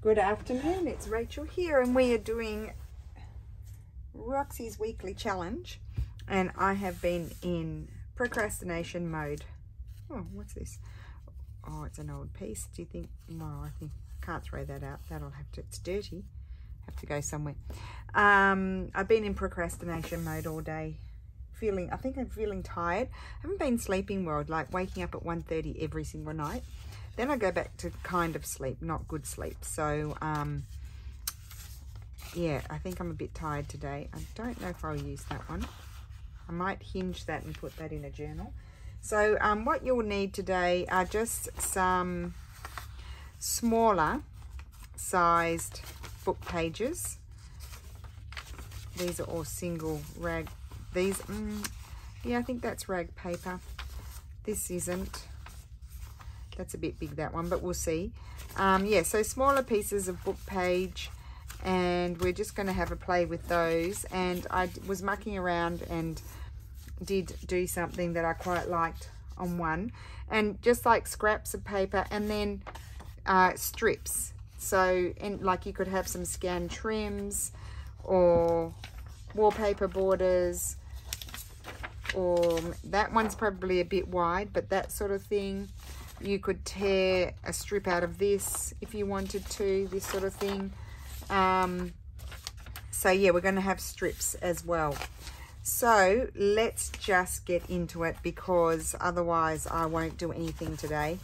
Good afternoon, it's Rachel here and we are doing Roxy's weekly challenge and I have been in procrastination mode. Oh, what's this? Oh, it's an old piece. Do you think? No, I think I can't throw that out. That'll have to, it's dirty. Have to go somewhere. I've been in procrastination mode all day. I think I'm feeling tired. I haven't been sleeping well, like waking up at 1:30 every single night. Then I go back to kind of sleep, not good sleep. So, yeah, I think I'm a bit tired today. I don't know if I'll use that one. I might hinge that and put that in a journal. So, what you'll need today are just some smaller sized book pages. These are all single rag. These, yeah, I think that's rag paper. This isn't. That's a bit big, that one, but we'll see. Yeah, so smaller pieces of book page, and we're just going to have a play with those. And I was mucking around and did do something that I quite liked on one. And just like scraps of paper and then strips. So, and like you could have some scanned trims or wallpaper borders, or that one's probably a bit wide, but that sort of thing. You could tear a strip out of this if you wanted to, this sort of thing. So yeah, we're going to have strips as well. So let's just get into it, because otherwise I won't do anything today.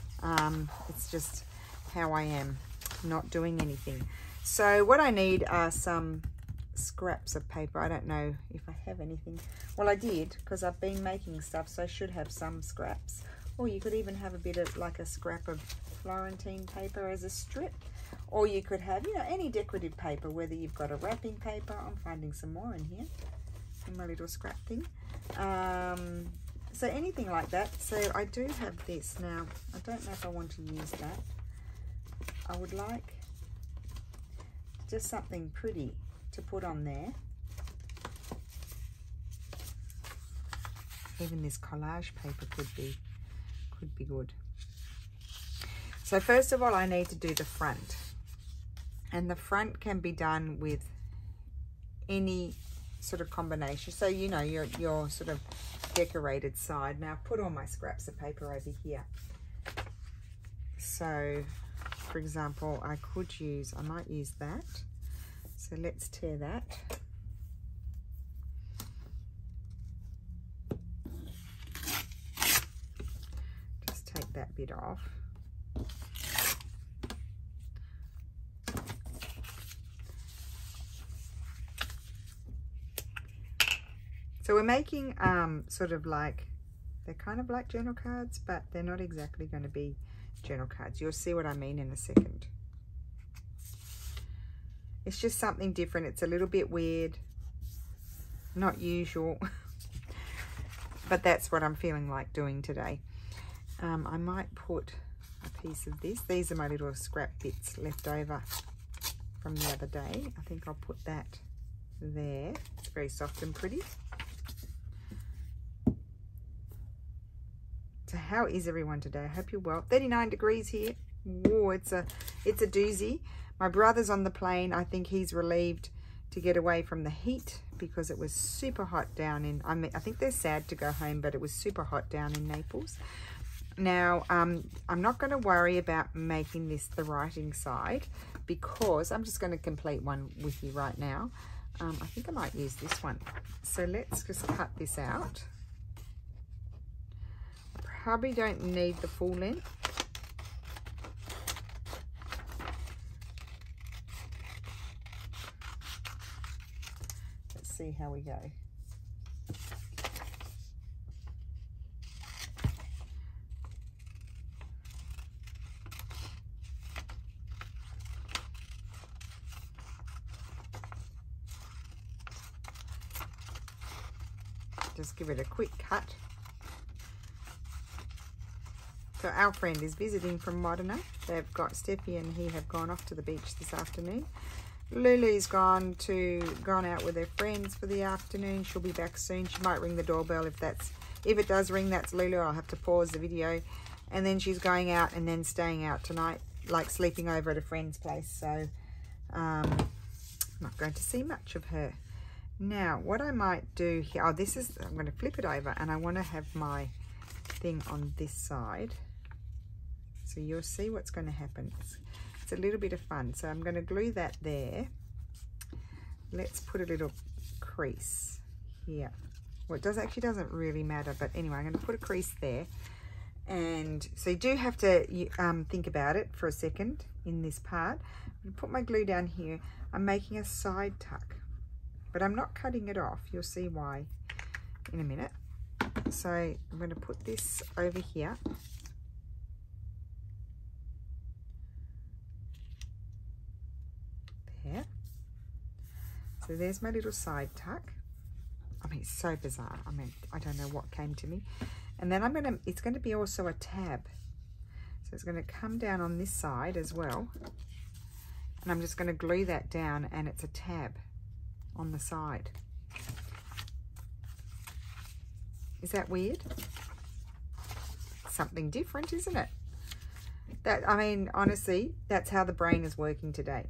It's just how I am, not doing anything. So what I need are some scraps of paper. I don't know if I have anything. Well, I did, because I've been making stuff, so I should have some scraps. Or you could even have a bit of like a scrap of Florentine paper as a strip. Or you could have, you know, any decorative paper, whether you've got a wrapping paper. I'm finding some more in here, in my little scrap thing. So anything like that. So I do have this now. I don't know if I want to use that. I would like just something pretty to put on there. Even this collage paper could be good. So first of all, I need to do the front, and the front can be done with any sort of combination. So you know, your sort of decorated side. Now I've put all my scraps of paper over here. So for example, I might use that. So let's tear that. That bit off. So we're making sort of like, they're kind of like journal cards, but they're not exactly going to be journal cards. You'll see what I mean in a second. It's just something different. It's a little bit weird, not usual, but that's what I'm feeling like doing today. I might put a piece of this. These are my little scrap bits left over from the other day. I think I'll put that there. It's very soft and pretty. So how is everyone today? I hope you're well. 39 degrees here. Whoa, it's a doozy. My brother's on the plane. I think he's relieved to get away from the heat, because it was super hot down in, I think they're sad to go home, but it was super hot down in Naples. Now, I'm not going to worry about making this the writing side, because I'm just going to complete one with you right now. I think I might use this one. So let's just cut this out. I probably don't need the full length. Let's see how we go. Just give it a quick cut. So our friend is visiting from Modena. They've got Steffi and he have gone off to the beach this afternoon. Lulu's gone out with her friends for the afternoon. She'll be back soon. She might ring the doorbell. If it does ring, that's Lulu. I'll have to pause the video. And then she's going out and then staying out tonight like sleeping over at a friend's place, so I'm not going to see much of her. Now, what I might do here, I'm going to flip it over, and I want to have my thing on this side. So you'll see what's going to happen. It's a little bit of fun. So I'm going to glue that there. Let's put a little crease here. Well, it actually doesn't really matter, but anyway, I'm going to put a crease there. And so you do have to think about it for a second in this part. I'm going to put my glue down here. I'm making a side tuck, but I'm not cutting it off. You'll see why in a minute. So I'm going to put this over here. There. So there's my little side tuck. I mean, it's so bizarre. I mean, I don't know what came to me. And then it's going to be also a tab. So it's going to come down on this side as well. And I'm just going to glue that down, and it's a tab on the side. Is that weird? Something different, isn't it? I mean, honestly, that's how the brain is working today.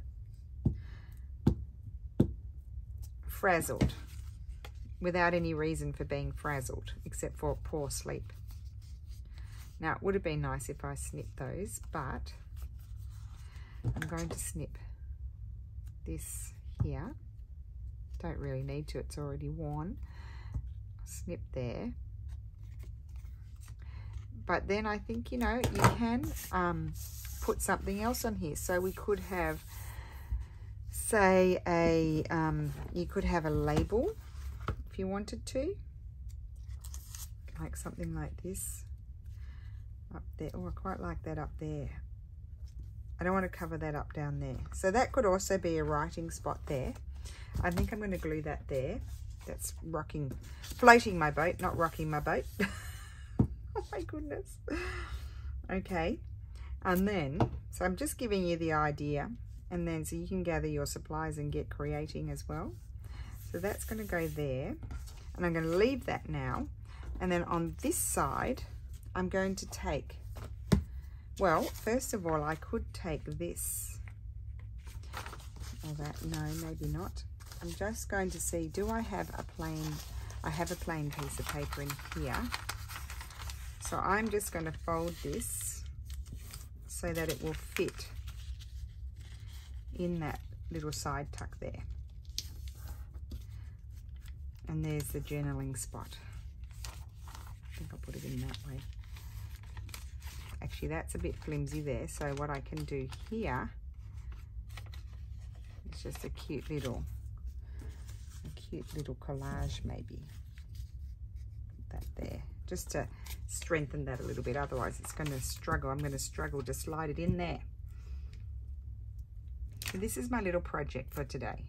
Frazzled. Without any reason for being frazzled, except for poor sleep. Now, it would have been nice if I snipped those, but I'm going to snip this here. Don't really need to, it's already worn. Snip there. But then I think, you know, you can put something else on here. So we could have, say, you could have a label if you wanted to, like something like this up there. Oh, I quite like that up there. I don't want to cover that up down there. So that could also be a writing spot there. I think I'm going to glue that there. That's floating my boat, not rocking my boat. Oh my goodness. Okay. And then, so I'm just giving you the idea, and then so you can gather your supplies and get creating as well. So that's going to go there, and I'm going to leave that now. And then on this side, I'm going to take, well, first of all, I could take this. Or that, no, maybe not. I'm just going to see, do I have a plain, I have a plain piece of paper in here. So I'm just going to fold this so that it will fit in that little side tuck there. And there's the journaling spot. I think I'll put it in that way. Actually, that's a bit flimsy there. So what I can do here is just a cute little collage maybe. Put that there. Just to strengthen that a little bit. Otherwise, it's going to struggle. I'm going to struggle to slide it in there. So this is my little project for today.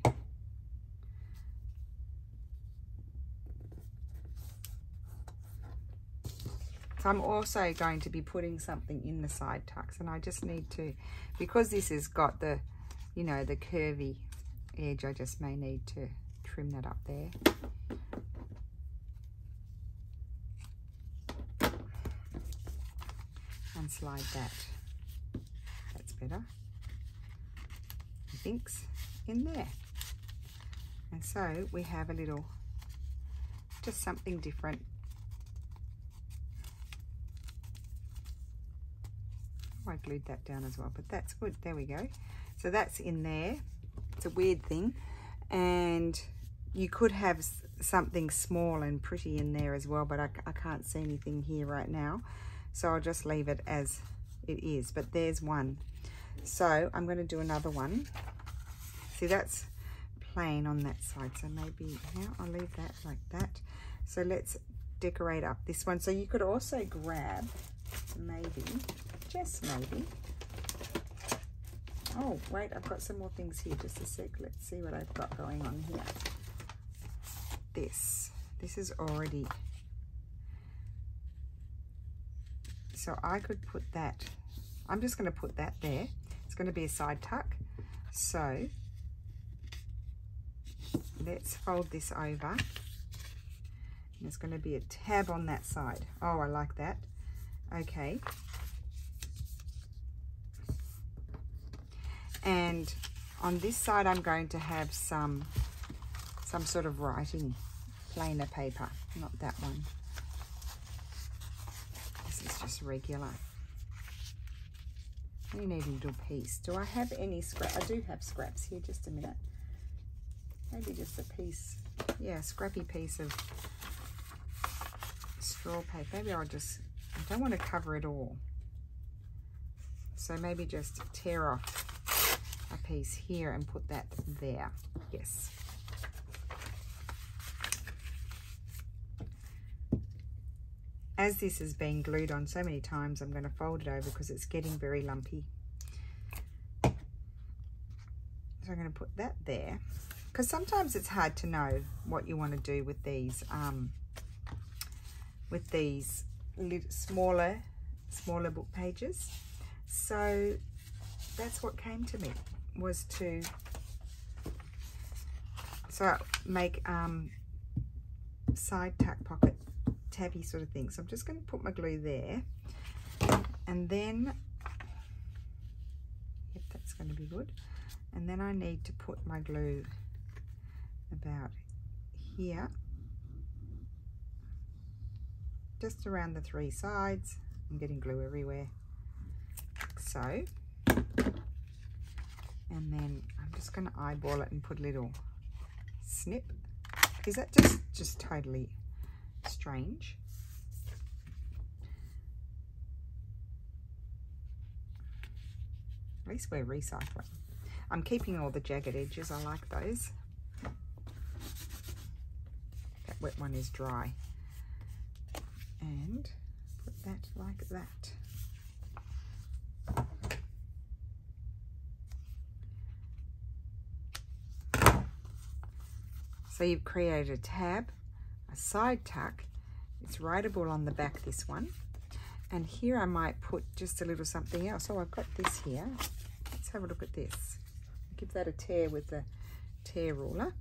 So I'm also going to be putting something in the side tucks, and I just need to, because this has got the, you know, the curvy edge, I just may need to trim that up there. And slide that. That's better. I think's in there. And so we have a little, just something different. I glued that down as well, but that's good. There we go. So that's in there. It's a weird thing, and you could have something small and pretty in there as well, but I can't see anything here right now, so I'll just leave it as it is. But there's one. So I'm going to do another one. See, that's plain on that side, so maybe now I'll leave that like that. So let's decorate up this one. So you could also grab, maybe, just maybe. Oh, wait, I've got some more things here. Just a sec. Let's see what I've got going on here. This is already, so I could put that, I'm just going to put that there. It's going to be a side tuck. So let's fold this over. And there's going to be a tab on that side. Oh, I like that. Okay. And on this side, I'm going to have some sort of writing, plainer paper, not that one. This is just regular. You need a little piece. Do I have any scrap? I do have scraps here, just a minute. Maybe just a piece, yeah, a scrappy piece of straw paper. Maybe I don't want to cover it all. So maybe just tear off a piece here and put that there. Yes. As this has been glued on so many times, I'm going to fold it over because it's getting very lumpy. So I'm going to put that there, because sometimes it's hard to know what you want to do with these smaller book pages. So that's what came to me, was to make side tuck pocket tabby sort of thing. So I'm just going to put my glue there, and then, yep, that's going to be good. And then I need to put my glue about here, just around the 3 sides. I'm getting glue everywhere, like so. And then I'm just going to eyeball it and put a little snip. Is that just totally strange? At least we're recycling. I'm keeping all the jagged edges. I like those. That wet one is dry. And put that like that. So you've created a tab, a side tuck. It's writable on the back, this one. And here I might put just a little something else. Oh, I've got this here. Let's have a look at this. Give that a tear with the tear ruler.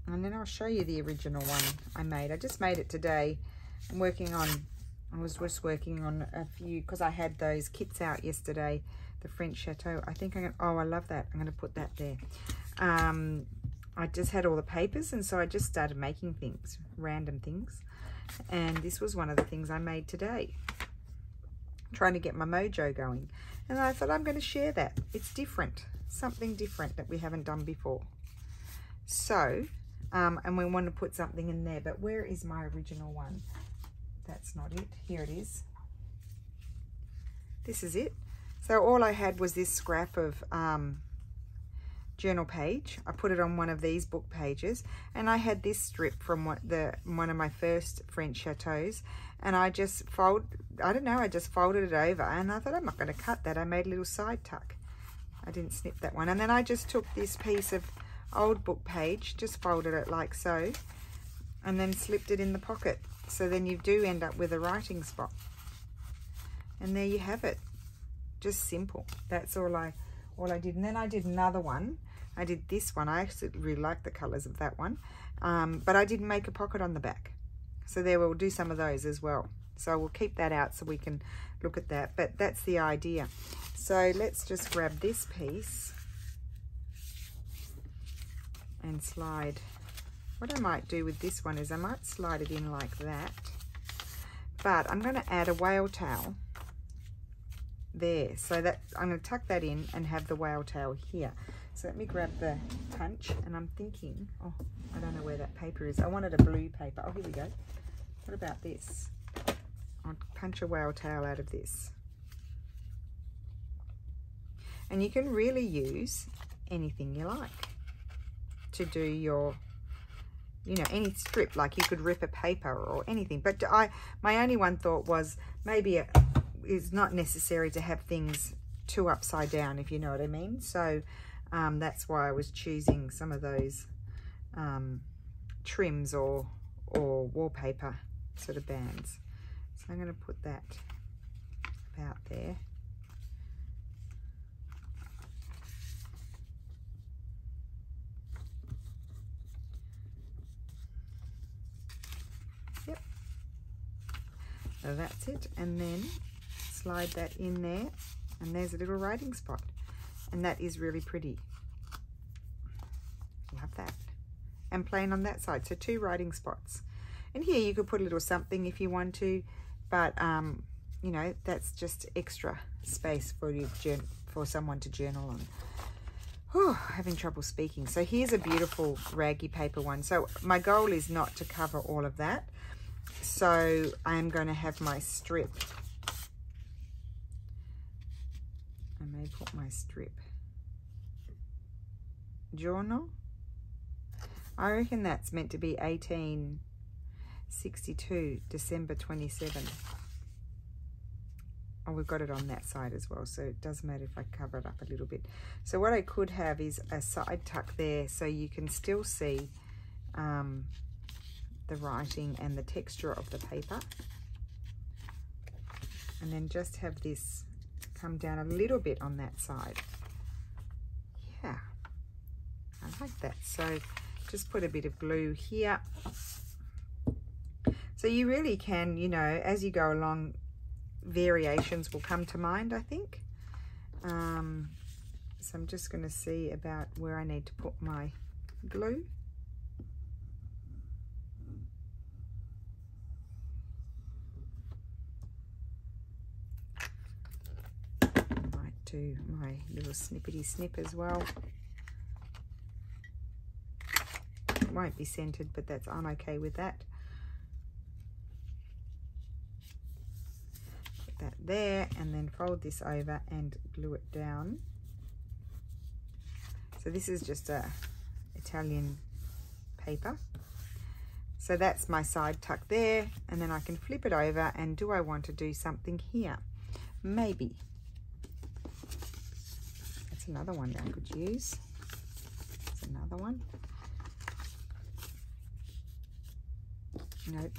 And then I'll show you the original one I made. I just made it today. I was just working on a few, because I had those kits out yesterday, the French Chateau. I think oh, I love that. I'm going to put that there. I just had all the papers, and so I just started making things, random things. And this was one of the things I made today, trying to get my mojo going. And I thought, I'm going to share that. It's different, something different that we haven't done before. So, and we want to put something in there, but where is my original one? That's not it. Here it is. This is it. So all I had was this scrap of journal page. I put it on one of these book pages, and I had this strip from one of my first French Chateaus, and I just folded it over, and I thought, I'm not going to cut that. I made a little side tuck. I didn't snip that one. And then I just took this piece of old book page, just folded it like so, and then slipped it in the pocket. So then you do end up with a writing spot. And there you have it. Just simple. That's all I did. And then I did another one. I did this one. I actually really like the colours of that one. But I didn't make a pocket on the back. So there, we'll do some of those as well. So we'll keep that out so we can look at that. But that's the idea. So let's just grab this piece and slide. What I might do with this one is I might slide it in like that. But I'm going to add a whale tail there. So that I'm going to tuck that in and have the whale tail here. So let me grab the punch, and I'm thinking, oh, I don't know where that paper is. I wanted a blue paper. Oh, here we go. What about this? I'll punch a whale tail out of this. And you can really use anything you like to do your, you know, any strip. Like you could rip a paper or anything. But my only one thought was maybe it's not necessary to have things too upside down, if you know what I mean. So that's why I was choosing some of those trims or wallpaper sort of bands. So I'm going to put that about there. Yep. So that's it, and then slide that in there, and there's a little writing spot, and that is really pretty. Love that. And plain on that side, so 2 writing spots. And here you could put a little something if you want to, but you know, that's just extra space for you, for someone to journal on. Oh, having trouble speaking. So here's a beautiful raggy paper one. So my goal is not to cover all of that. So I'm going to have my strip. I may put my strip journal. I reckon that's meant to be 1862, December 27. Oh, we've got it on that side as well, so it doesn't matter if I cover it up a little bit. So what I could have is a side tuck there, so you can still see the writing and the texture of the paper. And then just have this come down a little bit on that side. Yeah, I like that. So just put a bit of glue here. So you really can, you know, as you go along, variations will come to mind, I think. So I'm just going to see about where I need to put my glue. I might do my little snippety snip as well. It won't be centered, but I'm okay with that. Put that there, and then fold this over and glue it down. So this is just a Italian paper. So that's my side tuck there, and then I can flip it over, and do I want to do something here? Maybe. That's another one that I could use. That's another one. Nope,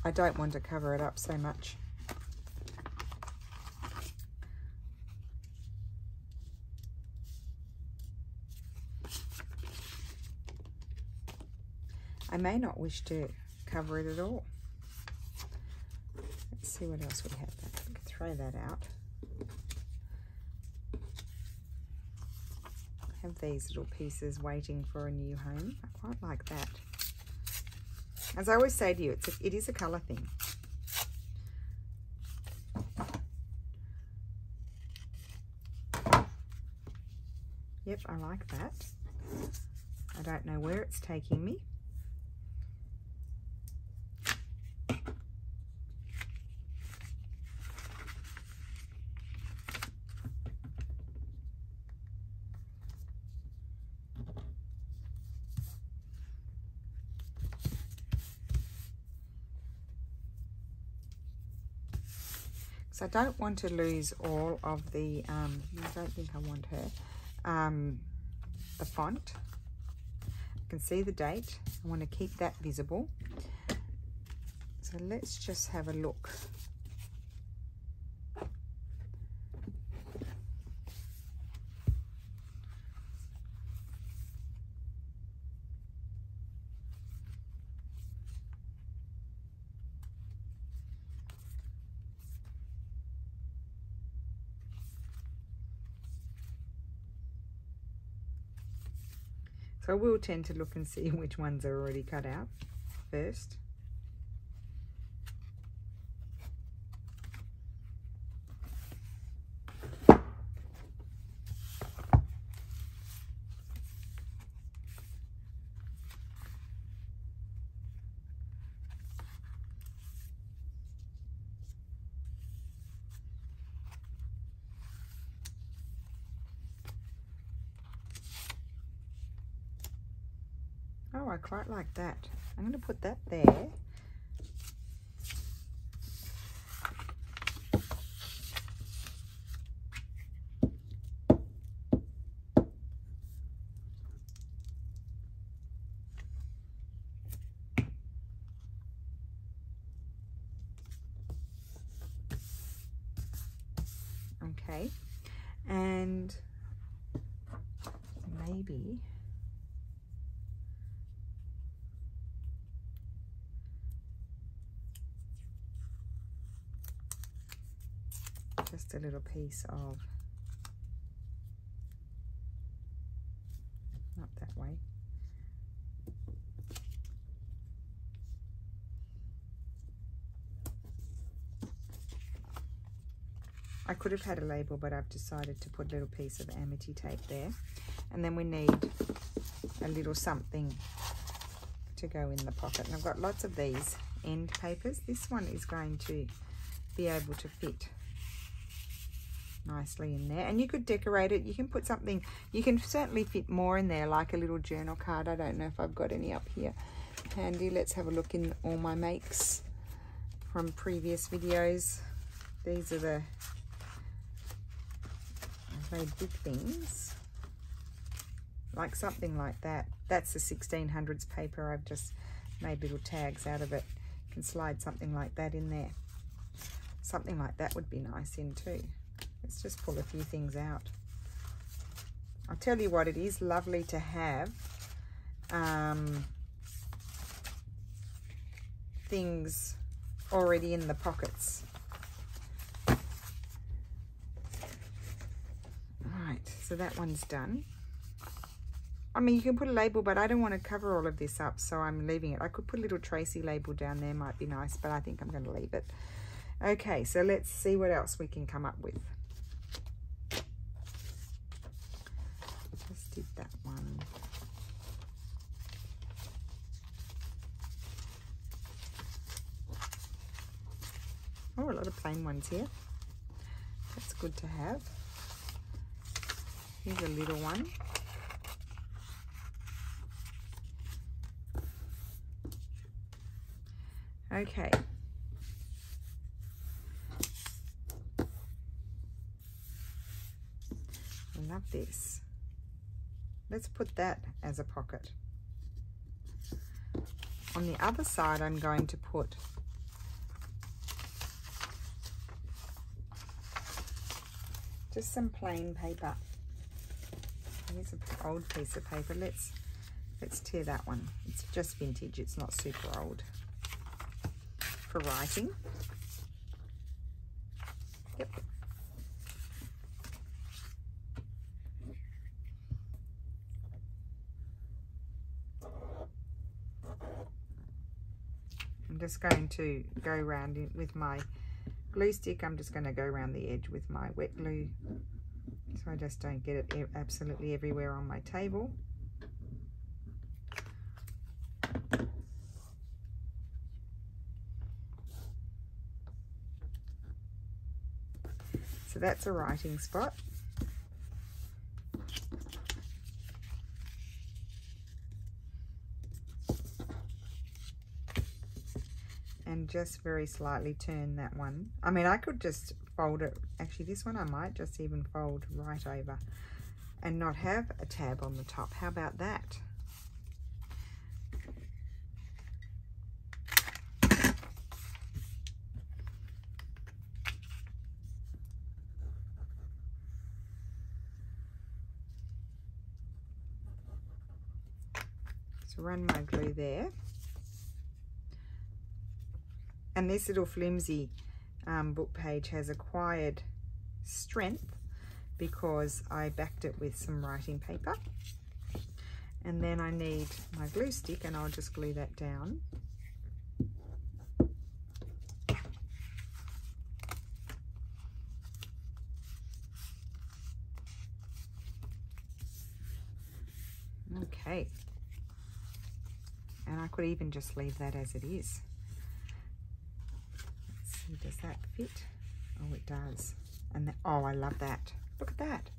I don't want to cover it up so much. I may not wish to cover it at all. Let's see what else we have. I can throw that out. I have these little pieces waiting for a new home. I quite like that. As I always say to you, it is a colour thing. Yep, I like that. I don't know where it's taking me. So I don't want to lose all of the, I don't think I want her, the font. I can see the date. I want to keep that visible. So let's just have a look. So I will tend to look and see which ones are already cut out first. Oh, I quite like that. I'm going to put that there. Okay, and maybe just a little piece of, not that way. I could have had a label, but I've decided to put a little piece of amity tape there. And then we need a little something to go in the pocket. And I've got lots of these end papers. This one is going to be able to fit nicely in there. And you could decorate it. You can put something, you can certainly fit more in there, like a little journal card. I don't know if I've got any up here handy. Let's have a look in all my makes from previous videos. These are the made big things, like something like that. That's the 1600s paper. I've just made little tags out of it. You can slide something like that in there. Something like that would be nice in too. Let's just pull a few things out. I'll tell you what, it is lovely to have things already in the pockets. So that one's done. I mean, you can put a label, but I don't want to cover all of this up, so I'm leaving it. I could put a little Tracy label down there, might be nice, but I think I'm going to leave it. Okay, so let's see what else we can come up with. Just did that one. Oh, a lot of plain ones here. That's good to have. Here's a little one. Okay. I love this. Let's put that as a pocket. On the other side, I'm going to put just some plain paper. Here's an old piece of paper. Let's tear that one. It's just vintage. It's not super old. For writing. Yep. I'm just going to go around it with my glue stick. I'm just going to go around the edge with my wet glue, so I just don't get it absolutely everywhere on my table. So that's a writing spot. And just very slightly turn that one. I mean, I could just fold it. Actually, this one I might just even fold right over and not have a tab on the top. How about that? So run my glue there. And this little flimsy book page has acquired strength because I backed it with some writing paper. And then I need my glue stick, and I'll just glue that down. Okay. And I could even just leave that as it is. Does that fit? Oh, it does. And that, oh, I love that. Look at that.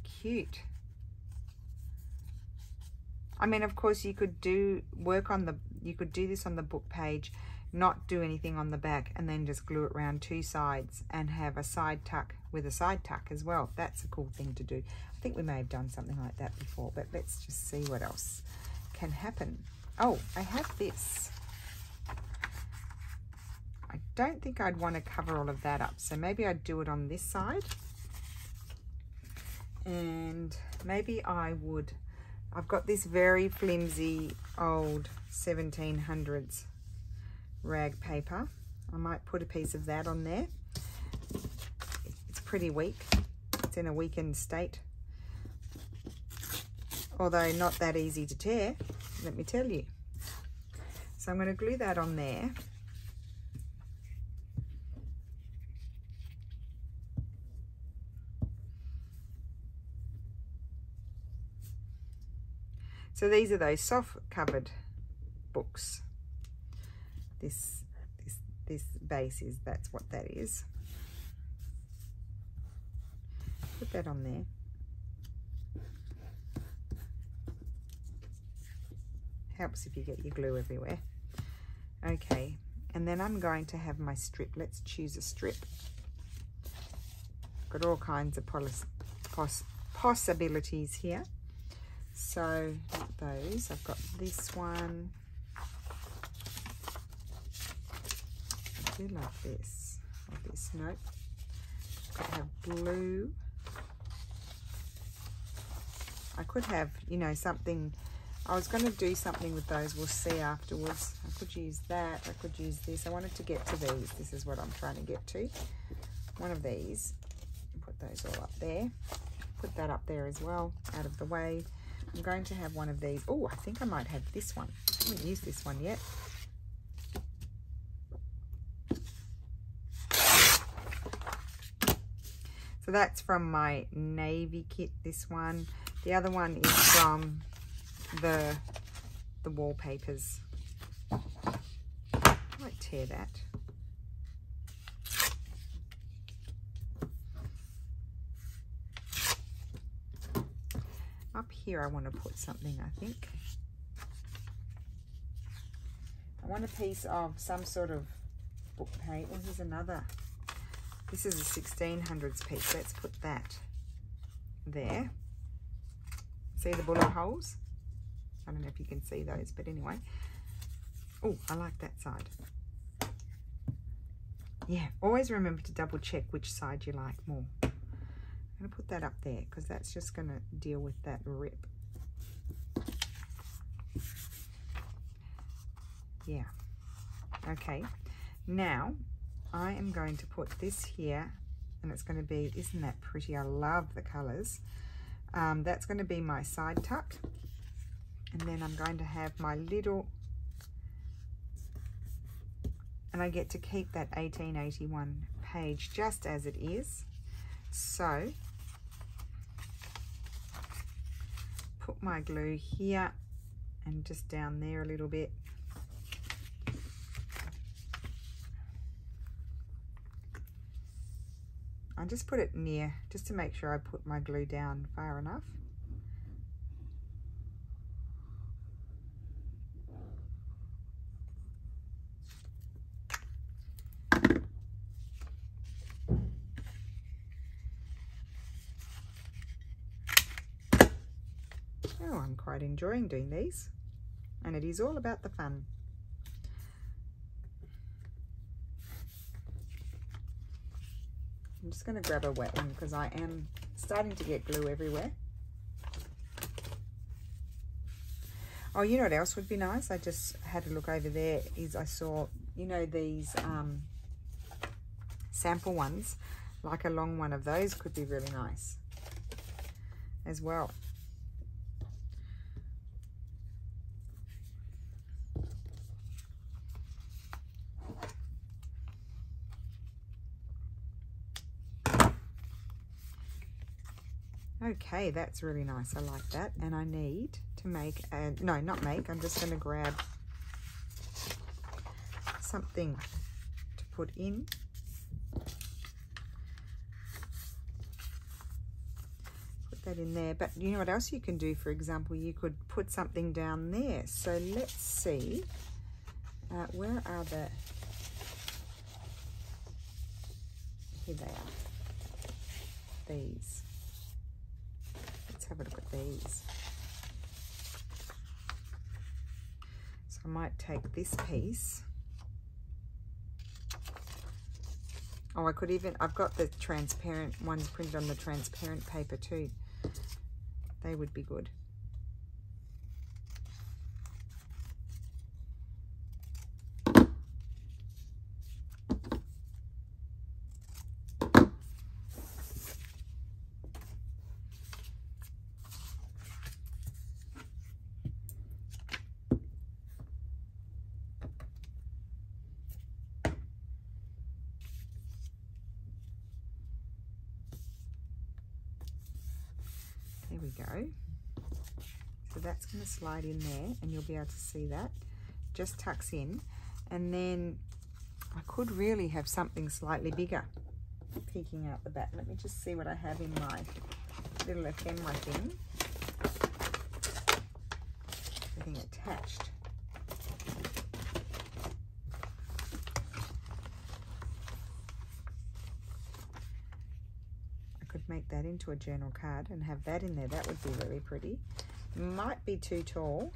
Cute. I mean, of course, you could do this on the book page, not do anything on the back, and then just glue it around two sides and have a side tuck with a side tuck as well. That's a cool thing to do. I think we may have done something like that before, but let's just see what else can happen. Oh, I have this. I don't think I'd want to cover all of that up, so maybe I'd do it on this side, and maybe I would, I've got this very flimsy old 1700s rag paper. I might put a piece of that on there. pretty weak. It's in a weakened state. Although not that easy to tear, let me tell you. So I'm going to glue that on there. So these are those soft covered books. This base is, that's what that is. Put that on there. Helps if you get your glue everywhere. Okay, and then I'm going to have my strip. Let's choose a strip. Got all kinds of possibilities here. So not those. I've got this one. I do like this. Or this, nope. Could have blue. I could have, you know, something. I was going to do something with those. We'll see afterwards. I could use that. I could use this. I wanted to get to these. This is what I'm trying to get to. One of these. Put those all up there. Put that up there as well, out of the way. I'm going to have one of these. Oh, I think I might have this one. I haven't used this one yet. So that's from my navy kit, this one. The other one is from the wallpapers. I might tear that. Up here I want to put something, I think. I want a piece of some sort of book page. Oh, here's another. This is a 1600s piece. Let's put that there. See the bullet holes? I don't know if you can see those, but anyway. Oh, I like that side. Yeah, always remember to double check which side you like more. I'm going to put that up there because that's just going to deal with that rip. Yeah. Okay. Now, I am going to put this here, and it's going to be, isn't that pretty? I love the colours. That's going to be my side tuck. And then I'm going to have my little, and I get to keep that 1881 page just as it is. So, put my glue here and just down there a little bit. I just put it near, just to make sure I put my glue down far enough. Oh, I'm quite enjoying doing these, and it is all about the fun. I'm just going to grab a wet one because I am starting to get glue everywhere. Oh, you know what else would be nice? I just had a look over there. Is I saw, you know, these sample ones, like a long one of those could be really nice as well. Okay, that's really nice. I like that. And I need to make a, no, not make, I'm just going to grab something to put in. Put that in there. But you know what else you can do? For example, you could put something down there. So let's see. Where are the... Here they are. These. Let's have a look at these. So I might take this piece. Oh, I could even, I've got the transparent ones printed on the transparent paper too. They would be good. we go. So that's going to slide in there, and you'll be able to see that. Just tucks in. And then I could really have something slightly bigger peeking out the back. Let me just see what I have in my little ephemera thing. Everything attached. I could make that into a journal card and have that in there. That would be really pretty. Might be too tall.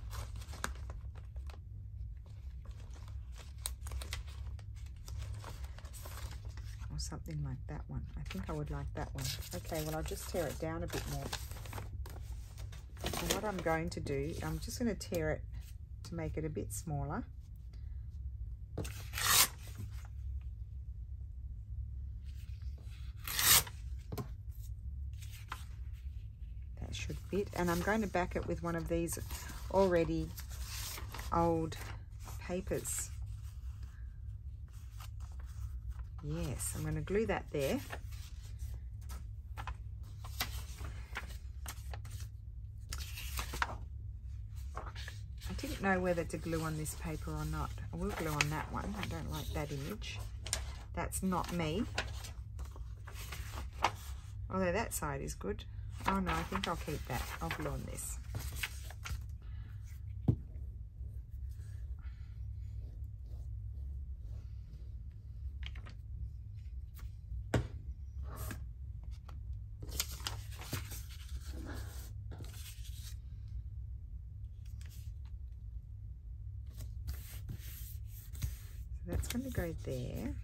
Or something like that one. I think I would like that one. Okay, well, I'll just tear it down a bit more. And what I'm going to do, I'm just going to tear it to make it a bit smaller. That should fit. And I'm going to back it with one of these already old papers. Yes, I'm going to glue that there. I didn't know whether to glue on this paper or not. I will glue on that one. I don't like that image. That's not me. Although that side is good. Oh no, I think I'll keep that. I'll glue on this. That's going to go there.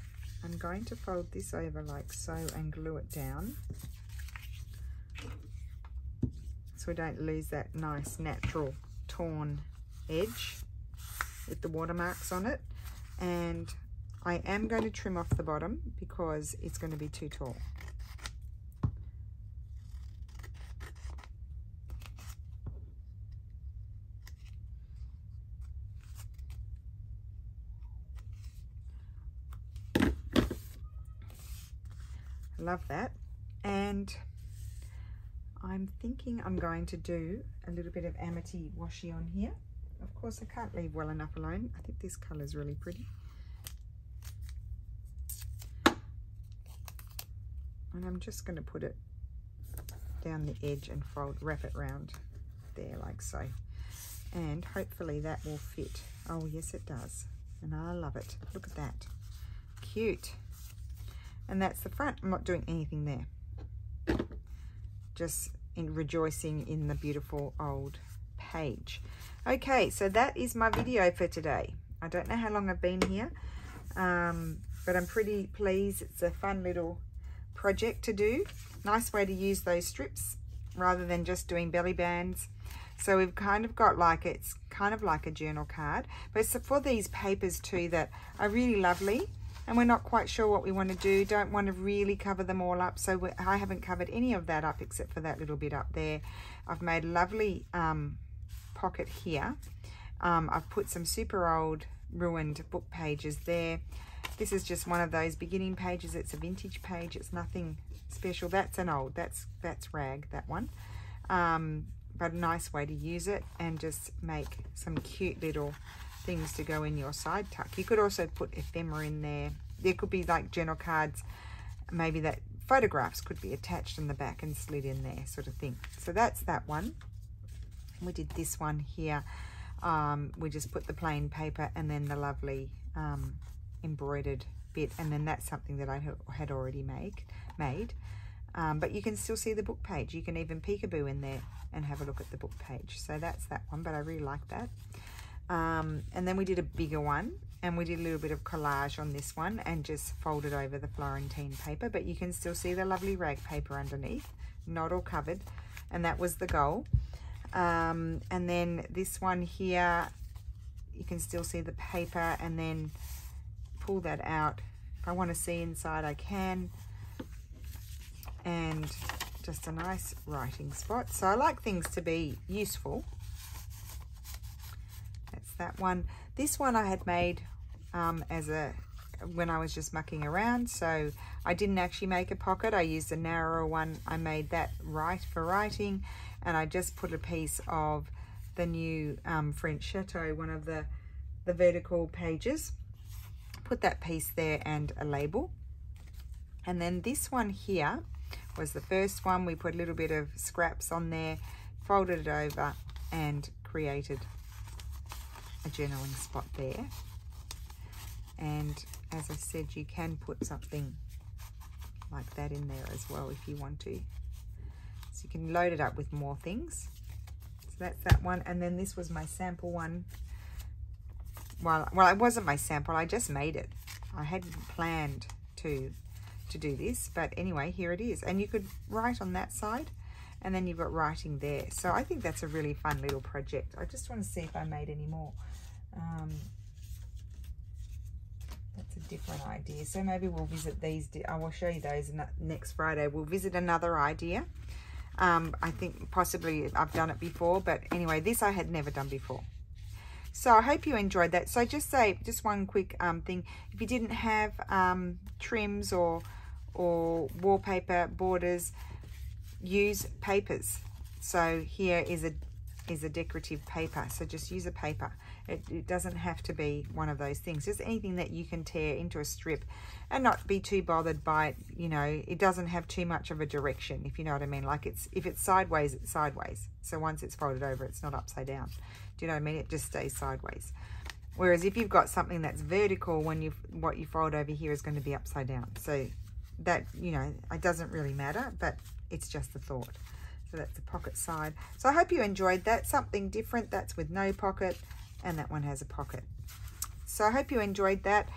I'm going to fold this over like so and glue it down so we don't lose that nice natural torn edge with the watermarks on it. And I am going to trim off the bottom because it's going to be too tall. Love that. And I'm thinking I'm going to do a little bit of Amity washi on here. Of course, I can't leave well enough alone. I think this color is really pretty. And I'm just going to put it down the edge and wrap it around there like so. And hopefully that will fit. Oh yes, it does. And I love it. Look at that. Cute. And that's the front. I'm not doing anything there. Just rejoicing in the beautiful old page. Okay, so that is my video for today. I don't know how long I've been here, but I'm pretty pleased. It's a fun little project to do. Nice way to use those strips rather than just doing belly bands. So we've kind of got like, it's kind of like a journal card, but it's for these papers too that are really lovely. And we're not quite sure what we want to do, don't want to really cover them all up, so I haven't covered any of that up except for that little bit up there. I've made a lovely pocket here. I've put some super old ruined book pages there. This is just one of those beginning pages. It's a vintage page, it's nothing special. That's an old, that's rag, that one. But a nice way to use it and just make some cute little things to go in your side tuck. You could also put ephemera in there. There could be like journal cards, maybe that photographs could be attached in the back and slid in there, sort of thing. So that's that one. We did this one here. We just put the plain paper and then the lovely embroidered bit, and then that's something that I had already made. But you can still see the book page. You can even peekaboo in there and have a look at the book page. So that's that one, but I really like that. And then we did a bigger one, and we did a little bit of collage on this one and just folded over the Florentine paper, but you can still see the lovely rag paper underneath, not all covered, and that was the goal. And then this one here, you can still see the paper, and then pull that out. If I want to see inside, I can. And just a nice writing spot. So I like things to be useful. That's that one. This one I had made as a when I was just mucking around. So I didn't actually make a pocket. I used a narrower one. I made that right for writing, and I just put a piece of the new French Chateau, one of the vertical pages. Put that piece there and a label. And then this one here was the first one. We put a little bit of scraps on there, folded it over, and created a journaling spot there. And as I said, you can put something like that in there as well if you want to. So you can load it up with more things. So that's that one. And then this was my sample one. Well, it wasn't my sample. I just made it. I hadn't planned to do this, but anyway, here it is. And you could write on that side, and then you've got writing there. So I think that's a really fun little project. I just want to see if I made any more. That's a different idea. So maybe we'll visit these. I will show you those next Friday. We'll visit another idea. I think possibly I've done it before, but anyway, this I had never done before. So I hope you enjoyed that. So just one quick thing. If you didn't have trims or wallpaper borders, use papers. So here is a decorative paper. So just use a paper. It doesn't have to be one of those things. Just anything that you can tear into a strip and not be too bothered by it. You know, it doesn't have too much of a direction, if you know what I mean. Like if it's sideways, it's sideways. So once it's folded over, it's not upside down. Do you know what I mean? It just stays sideways. Whereas if you've got something that's vertical, what you fold over here is going to be upside down. So that, you know, it doesn't really matter, but it's just a thought. So that's the pocket side. So I hope you enjoyed that. Something different. That's with no pocket, and that one has a pocket. So I hope you enjoyed that.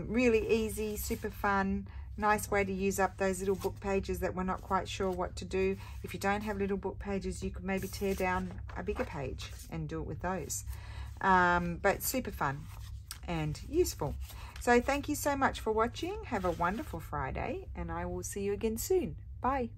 Really easy, super fun, nice way to use up those little book pages that we're not quite sure what to do. If you don't have little book pages, you could maybe tear down a bigger page and do it with those. But super fun and useful. So thank you so much for watching. Have a wonderful Friday, and I will see you again soon. Bye.